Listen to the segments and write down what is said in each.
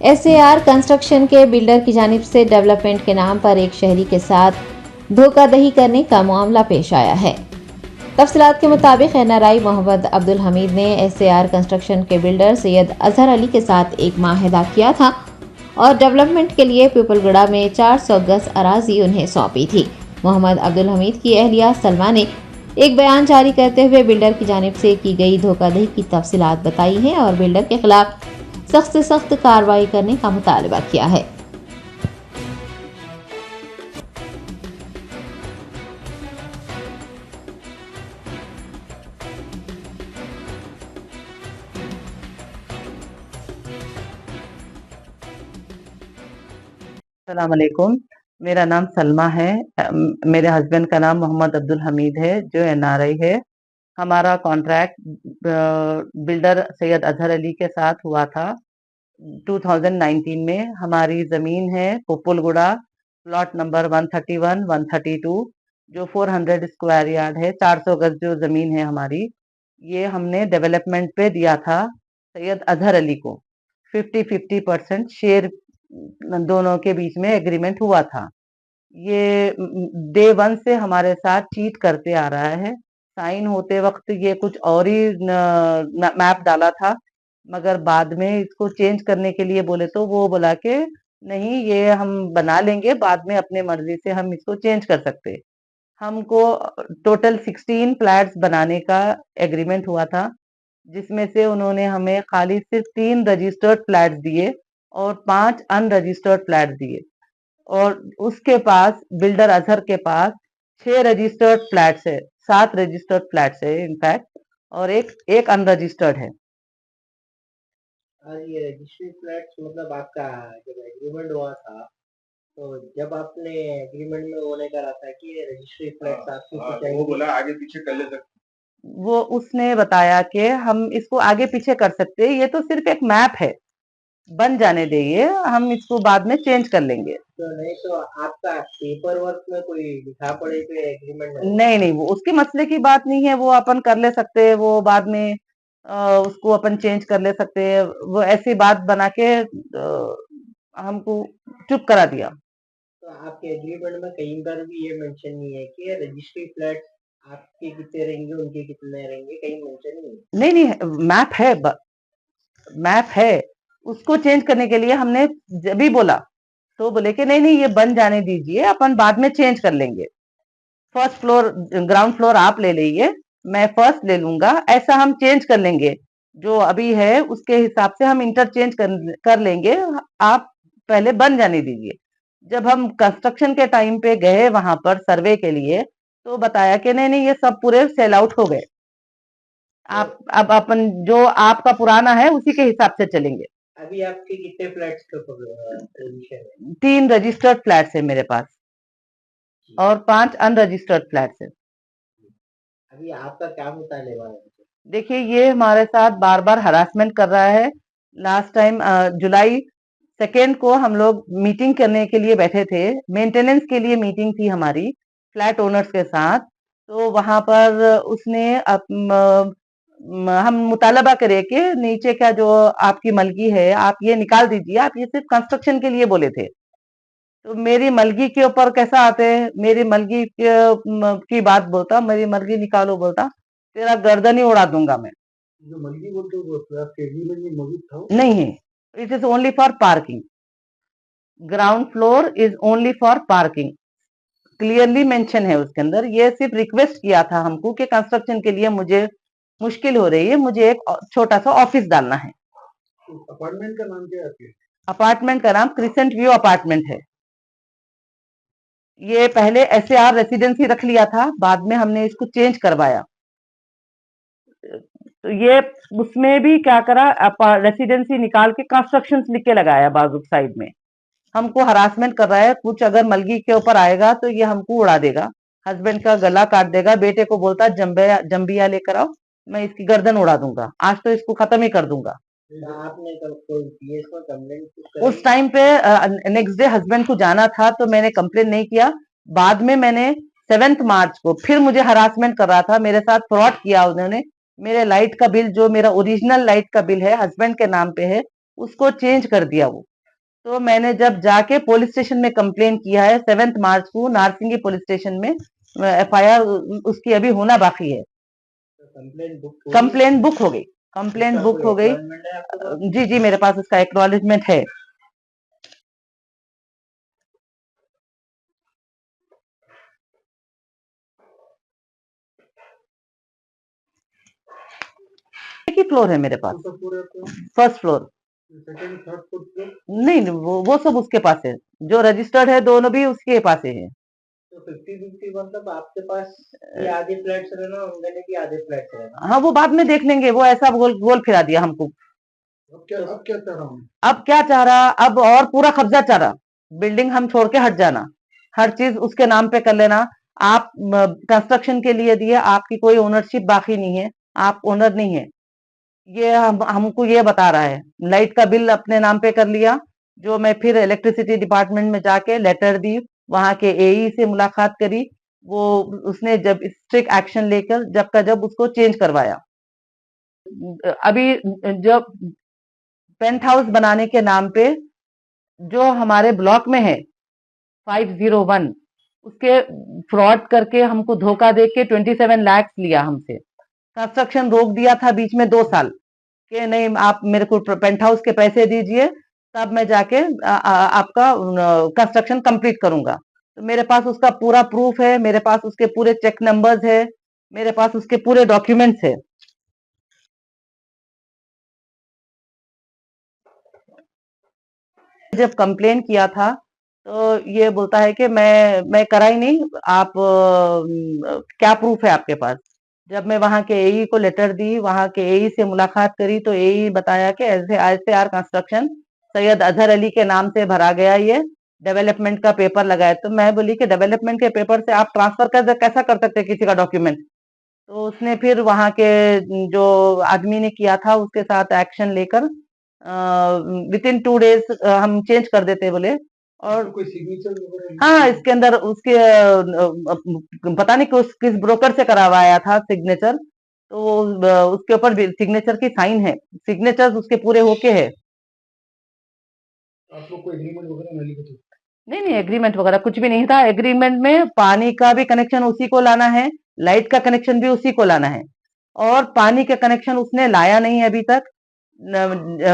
SAR construction के builder की जानिब से डेवलपमेंट के नाम पर एक शहरी के साथ धोखाधड़ी करने का मामला पेश आया है। तफसीलात के मुताबिक एनआरआई मोहम्मद अब्दुल हमीद ने एसएआर कंस्ट्रक्शन के बिल्डर सैयद अजहर अली के साथ एक माहिदा किया था और डेवलपमेंट के लिए पीपलगुड़ा में 400 गज अराजी उन्हें सौंपी थी। मोहम्मद अब्दुल हमीद की अहलिया सलमा ने एक बयान जारी करते हुए बिल्डर की जानिब से की गई धोखाधड़ी की तफसीलात बताई हैं और बिल्डर के खिलाफ सख्त से सख्त कार्रवाई करने का मुतालबा किया है। अस्सलाम वालेकुम। मेरा नाम सलमा है। मेरे हस्बैंड का नाम मोहम्मद अब्दुल हमीद है जो एनआरआई है। हमारा कॉन्ट्रैक्ट बिल्डर सैयद अजहर अली के साथ हुआ था 2019 में। हमारी ज़मीन है पुपुलगुड़ा, प्लॉट नंबर 131, 132 जो 400 स्क्वायर यार्ड है, 400 गज जो ज़मीन है हमारी। ये हमने डेवलपमेंट पे दिया था सैयद अजहर अली को। 50-50% शेयर दोनों के बीच में एग्रीमेंट हुआ था। ये डे वन से हमारे साथ चीट करते आ रहा है। साइन होते वक्त ये कुछ और ही मैप डाला था, मगर बाद में इसको चेंज करने के लिए बोले तो वो बोला कि नहीं, ये हम बना लेंगे, बाद में अपने मर्जी से हम इसको चेंज कर सकते। हमको टोटल 16 फ्लैट्स बनाने का एग्रीमेंट हुआ था, जिसमें से उन्होंने हमें खाली सिर्फ 3 रजिस्टर्ड फ्लैट्स दिए और 5 अनरजिस्टर्ड फ्लैट्स दिए। और उसके पास बिल्डर अजहर के पास 6 रजिस्टर्ड फ्लैट्स है, 7 रजिस्टर्ड फ्लैट्स है इनफैक्ट, और एक अनरजिस्टर्ड है। ये रजिस्ट्री फ्लैट्स मतलब आपका जब एग्रीमेंट हुआ था, तो जब आपने एग्रीमेंट में वो नहीं करा था कि ये रजिस्ट्री फ्लैट्स आपको कुछ वो चाहिए? बोला आगे पीछे कर ले सकते। वो उसने बताया कि हम इसको आगे पीछे कर सकते हैं, ये तो सिर्फ एक मैप है, बन जाने देइए, हम इसको बाद में चेंज कर लेंगे। तो नहीं तो आपका पेपर वर्क में कोई लिखा पड़े तो एग्रीमेंट नहीं नहीं, वो उसके मसले की बात नहीं है, वो अपन कर ले सकते हैं, वो बाद में उसको अपन चेंज कर ले सकते हैं। वो ऐसी बात बना के हमको चुप करा दिया। तो आपके एग्रीमेंट में कहीं पर भी ये मेंशन नहीं है कि रजिस्ट्री फ्लैट्स आपके कितने रहेंगे, उनके कितने रहेंगे, कहीं मेंशन नहीं है? नहीं नहीं, मैप है, उसको चेंज करने के लिए हमने जब भी बोला तो बोले कि नहीं नहीं, ये बन जाने दीजिए, अपन बाद में चेंज कर लेंगे। फर्स्ट फ्लोर, ग्राउंड फ्लोर आप ले लीजिए, मैं फर्स्ट ले लूंगा, ऐसा हम चेंज कर लेंगे। जो अभी है उसके हिसाब से हम इंटरचेंज कर लेंगे, आप पहले बन जाने दीजिए। जब हम कंस्ट्रक्शन के टाइम पे गए वहां पर सर्वे के लिए, तो बताया कि नहीं नहीं, ये सब पूरे सेल आउट हो गए, आप अब अपन जो आपका पुराना है उसी के हिसाब से चलेंगे। अभी आपके कितने फ्लैट्स के पोजीशन है? 3 रजिस्टर्ड फ्लैट्स है मेरे पास और 5 अनरजिस्टर्ड फ्लैट्स है। अभी आपका क्या मुतालिबा है? देखिए, ये हमारे साथ बार बार हरासमेंट कर रहा है। लास्ट टाइम जुलाई 2 को हम लोग मीटिंग करने के लिए बैठे थे, मेंटेनेंस के लिए मीटिंग थी हमारी फ्लैट ओनर्स के साथ। तो वहां पर उसने हम मुतालबा करे कि नीचे का जो आपकी मलगी है आप ये निकाल दीजिए, आप ये सिर्फ कंस्ट्रक्शन के लिए बोले थे। तो मेरी मलगी के ऊपर कैसा आते हैं, मेरी मलगी की बात बोलता, मेरी मलगी निकालो बोलता, तेरा गर्दन ही उड़ा दूंगा मैं। जो मलगी बोलते हो वो आपके एग्रीमेंट में मौजूद था? नहीं है, it is only for parking, ground floor is only for parking, clearly mention है उसके अंदर। ये सिर्फ रिक्वेस्ट किया था हमको कि कंस्ट्रक्शन के लिए मुझे मुश्किल हो रही है, मुझे एक छोटा सा ऑफिस डालना है। अपार्टमेंट का नाम क्या है आपके? अपार्टमेंट का नाम क्रिसेंट व्यू अपार्टमेंट है। ये पहले एसएआर रेसिडेंसी रख लिया था, बाद में हमने इसको चेंज करवाया। तो ये उसमें भी क्या करा, रेसिडेंसी निकाल के कंस्ट्रक्शन लिख के लगाया बाजू साइड में। हमको हरासमेंट कर रहा है, कुछ अगर मलगी के ऊपर आएगा तो ये हमको उड़ा देगा, हस्बैंड का गला काट देगा, बेटे को बोलता जंबिया लेकर आओ, मैं इसकी गर्दन उड़ा दूंगा, आज तो इसको खत्म ही कर दूंगा। आपने कोई पीएस में कंप्लेंट उस टाइम पे नेक्स्ट डे हस्बैंड को जाना था तो मैंने कंप्लेन नहीं किया। बाद में मैंने 7 मार्च को फिर मुझे हरासमेंट कर रहा था, मेरे साथ फ्रॉड किया उन्होंने। मेरे लाइट का बिल, जो मेरा ओरिजिनल लाइट का बिल है हस्बैंड के नाम पे है, उसको चेंज कर दिया वो। तो मैंने जब जाके पुलिस स्टेशन में कंप्लेन किया है 7 मार्च को नारसिंगी पुलिस स्टेशन में, एफआईआर उसकी अभी होना बाकी है। कंप्लेन बुक हो गई, कंप्लेन बुक हो गई। जी जी, मेरे पास उसका एक्नॉलेजमेंट है। एक ही फ्लोर है मेरे पास, फर्स्ट फ्लोर। नहीं, वो सब उसके पास है, जो रजिस्टर्ड है दोनों भी उसके पास है। तो 50-50 मतलब आपके पास ये आधे फ्लैट्स रहना, उनके भी आधे फ्लैट्स रहना। हाँ, वो बाद में देख लेंगे, वो ऐसा गोल फिरा दिया हमको। अब क्या चाह रहा हूँ? अब क्या चाह रहा, अब और पूरा कब्जा चाह रहा, बिल्डिंग हम छोड़ के हट जाना, हर चीज उसके नाम पे कर लेना। आप कंस्ट्रक्शन के लिए दिए, आपकी कोई ओनरशिप बाकी नहीं है, आप ओनर नहीं है, ये हमको ये बता रहा है। लाइट का बिल अपने नाम पे कर लिया, जो मैं फिर इलेक्ट्रिसिटी डिपार्टमेंट में जाके लेटर दी, वहां के एई से मुलाकात करी, वो उसने जब स्ट्रिक्ट एक्शन लेकर जब उसको चेंज करवाया। अभी जब पेंट हाउस बनाने के नाम पे जो हमारे ब्लॉक में है 501, उसके फ्रॉड करके हमको धोखा दे के 27 लाख लिया हमसे, कंस्ट्रक्शन रोक दिया था बीच में 2 साल कि नहीं आप मेरे को पेंट हाउस के पैसे दीजिए, तब मैं जाके आपका कंस्ट्रक्शन कंप्लीट करूंगा। तो मेरे पास उसका पूरा प्रूफ है, मेरे पास उसके पूरे चेक नंबर्स है, मेरे पास उसके पूरे डॉक्यूमेंट्स है। जब कंप्लेन किया था तो ये बोलता है कि मैं करा ही नहीं, आप क्या प्रूफ है आपके पास। जब मैं वहां के एई को लेटर दी, वहां के एई से मुलाकात करी, तो एई बताया कि ऐसे आर कंस्ट्रक्शन सैयद अजहर अली के नाम से भरा गया, ये डेवलपमेंट का पेपर लगाया। तो मैं बोली कि डेवलपमेंट के पेपर से आप ट्रांसफर कैसा कर सकते हैं किसी का डॉक्यूमेंट। तो उसने फिर वहां के जो आदमी ने किया था उसके साथ एक्शन लेकर विद इन 2 डेज हम चेंज कर देते बोले। और कोई सिग्नेचर? हाँ, इसके अंदर उसके पता नहीं किस ब्रोकर से करवाया था सिग्नेचर, तो उसके ऊपर सिग्नेचर की साइन है, सिग्नेचर उसके पूरे होके है। आप लोग कोई एग्रीमेंट वगैरह नहीं लिखे थे? नहीं, एग्रीमेंट वगैरह कुछ भी नहीं था। एग्रीमेंट में पानी का भी कनेक्शन उसी को लाना है, लाइट का कनेक्शन भी उसी को लाना है, और पानी का कनेक्शन उसने लाया नहीं है अभी तक।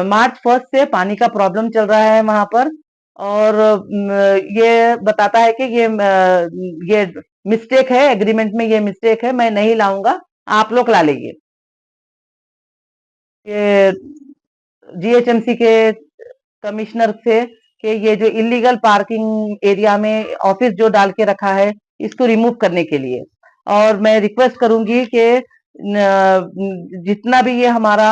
मार्च 1 से पानी का प्रॉब्लम चल रहा है वहां पर, और ये बताता है कि ये मिस्टेक है, एग्रीमेंट में ये मिस्टेक है, मैं नहीं लाऊंगा, आप लोग ला लीजिए। ये जीएचएमसी के कमिश्नर से कि ये जो इलीगल पार्किंग एरिया में ऑफिस जो डाल के रखा है, इसको रिमूव करने के लिए। और मैं रिक्वेस्ट करूंगी कि जितना भी ये हमारा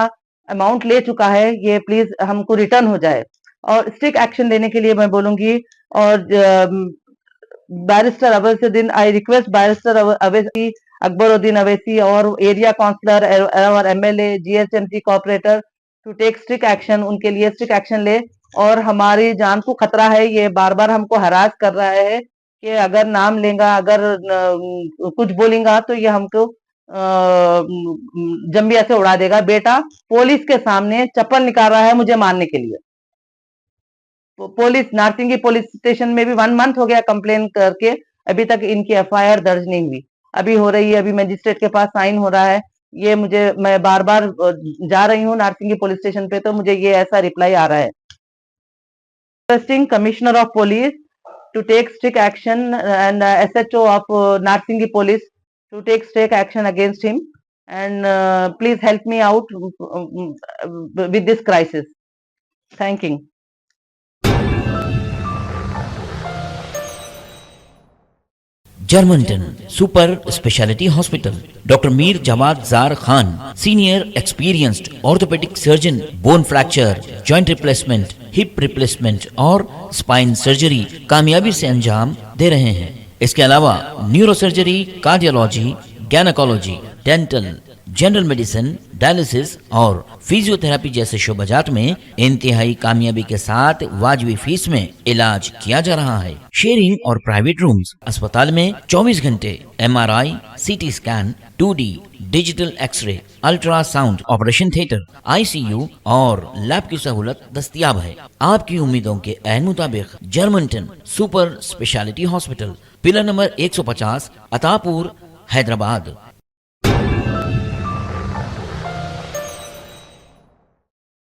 अमाउंट ले चुका है, ये प्लीज हमको रिटर्न हो जाए, और स्ट्रिक्ट एक्शन लेने के लिए मैं बोलूंगी। और barrister Owaisiuddin, I request barrister Owaisi, Akbaruddin Owaisi और एरिया काउंसलर और MLA, GHMC corporator to take strict action, उनके लिए स्ट्रिक्ट एक्शन ले। और हमारी जान को खतरा है, ये बार बार हमको हरास कर रहा है कि अगर नाम लेगा, अगर कुछ बोलेगा तो ये हमको जंबिया से उड़ा देगा। बेटा पुलिस के सामने चप्पल निकाल रहा है मुझे मारने के लिए। पुलिस नारसिंगी पुलिस स्टेशन में भी 1 मंथ हो गया कंप्लेन करके, अभी तक इनकी एफआईआर दर्ज नहीं हुई। अभी हो रही है, अभी मजिस्ट्रेट के पास साइन हो रहा है। ये मैं बार बार जा रही हूँ नारसिंगी पुलिस स्टेशन पे, तो मुझे ये ऐसा रिप्लाई आ रहा है। Requesting commissioner of police to take strict action and SHO of Narsingi police to take strict action against him, and please help me out with this crisis. Thank you. Germantown Super Speciality Hospital. Dr. Mir Jawad Zar Khan, Senior Experienced Orthopedic Surgeon, Bone Fracture, Joint Replacement, Hip Replacement और Spine Surgery कामयाबी से अंजाम दे रहे हैं। इसके अलावा neuro surgery, cardiology, gynaecology, dental, general medicine, dialysis और physiotherapy जैसे शोबाजात में इंतहाई कामयाबी के साथ वाजबी फीस में इलाज किया जा रहा है। शेयरिंग और प्राइवेट रूम्स। अस्पताल में 24 घंटे MRI, CT scan, 2D digital x-ray, ultrasound, operation theatre, ICU और लैब की सहूलत दस्तयाब है। आपकी उम्मीदों के ऐन मुताबिक Germanten super speciality hospital, pillar number 150, Attapur, Hyderabad.